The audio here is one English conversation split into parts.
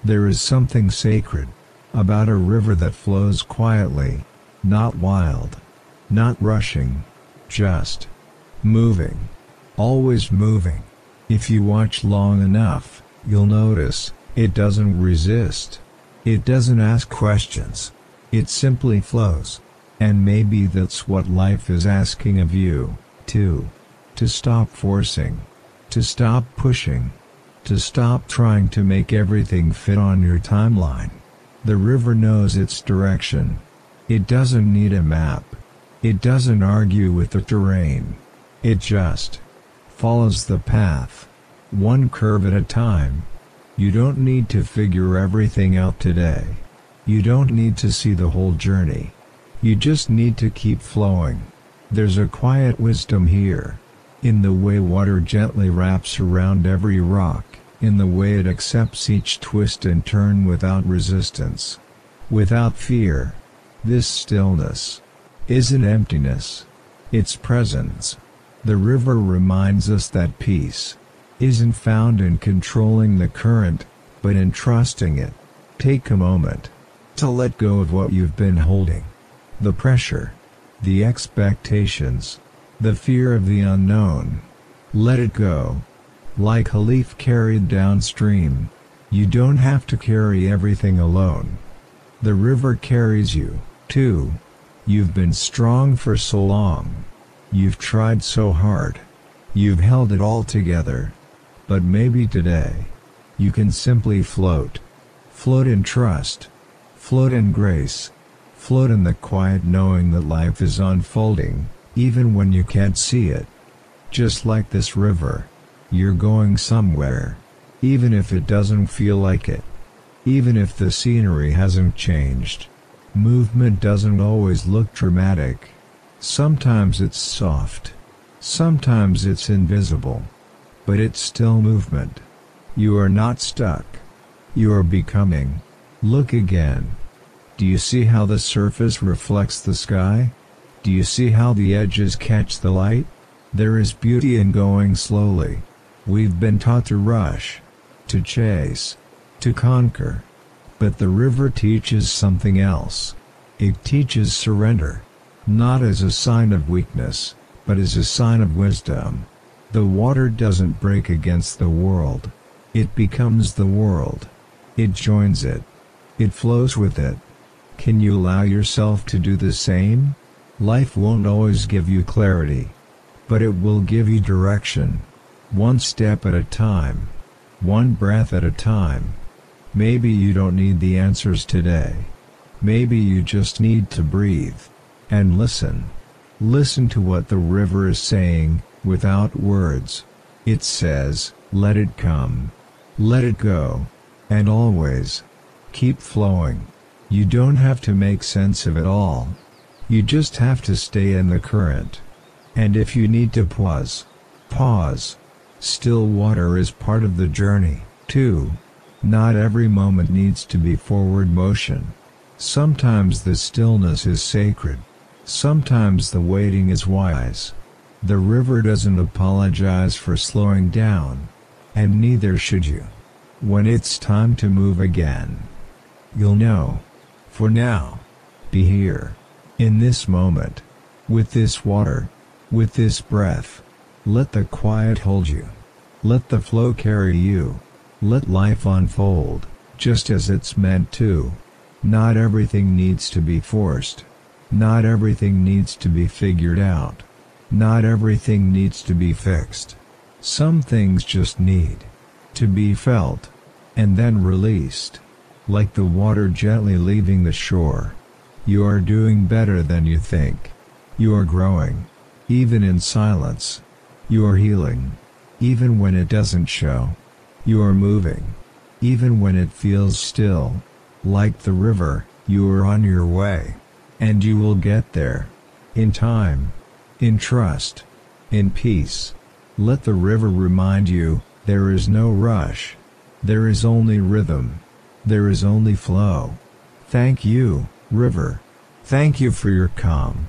There is something sacred about a river that flows quietly, not wild, not rushing, just moving, always moving. If you watch long enough, you'll notice, it doesn't resist. It doesn't ask questions. It simply flows. And maybe that's what life is asking of you, too. To stop forcing. To stop pushing. To stop trying to make everything fit on your timeline. The river knows its direction. It doesn't need a map. It doesn't argue with the terrain. It just follows the path, one curve at a time. You don't need to figure everything out today. You don't need to see the whole journey. You just need to keep flowing. There's a quiet wisdom here. In the way water gently wraps around every rock, in the way it accepts each twist and turn without resistance, without fear. This stillness isn't emptiness. It's presence. The river reminds us that peace isn't found in controlling the current, but in trusting it. Take a moment to let go of what you've been holding. The pressure, the expectations, the fear of the unknown. Let it go. Like a leaf carried downstream, you don't have to carry everything alone. The river carries you, too. You've been strong for so long. You've tried so hard. You've held it all together. But maybe today, you can simply float. Float in trust. Float in grace. Float in the quiet knowing that life is unfolding, even when you can't see it. Just like this river. You're going somewhere. Even if it doesn't feel like it. Even if the scenery hasn't changed. Movement doesn't always look dramatic. Sometimes it's soft. Sometimes it's invisible. But it's still movement. You are not stuck. You are becoming. Look again. Do you see how the surface reflects the sky? Do you see how the edges catch the light? There is beauty in going slowly. We've been taught to rush, to chase, to conquer. But the river teaches something else. It teaches surrender. Not as a sign of weakness, but as a sign of wisdom. The water doesn't break against the world. It becomes the world. It joins it. It flows with it. Can you allow yourself to do the same? Life won't always give you clarity. But it will give you direction. One step at a time. One breath at a time. Maybe you don't need the answers today. Maybe you just need to breathe. And listen. Listen to what the river is saying, without words. It says, let it come. Let it go. And always keep flowing. You don't have to make sense of it all. You just have to stay in the current. And if you need to pause, pause. Still water is part of the journey, too. Not every moment needs to be forward motion. Sometimes the stillness is sacred. Sometimes the waiting is wise. The river doesn't apologize for slowing down. And neither should you. When it's time to move again, you'll know. For now, be here. In this moment. With this water. With this breath. Let the quiet hold you. Let the flow carry you. Let life unfold, just as it's meant to. Not everything needs to be forced. Not everything needs to be figured out. Not everything needs to be fixed. Some things just need to be felt, and then released. Like the water gently leaving the shore. You are doing better than you think. You are growing. Even in silence. You are healing. Even when it doesn't show. You are moving. Even when it feels still. Like the river, you are on your way. And you will get there. In time. In trust. In peace. Let the river remind you, there is no rush. There is only rhythm. There is only flow. Thank you, river. Thank you for your calm.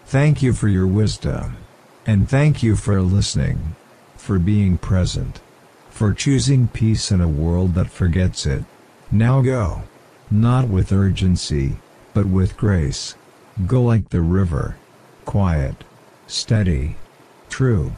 Thank you for your wisdom. And thank you for listening. For being present. For choosing peace in a world that forgets it. Now go. Not with urgency, but with grace. Go like the river. Quiet. Steady. True.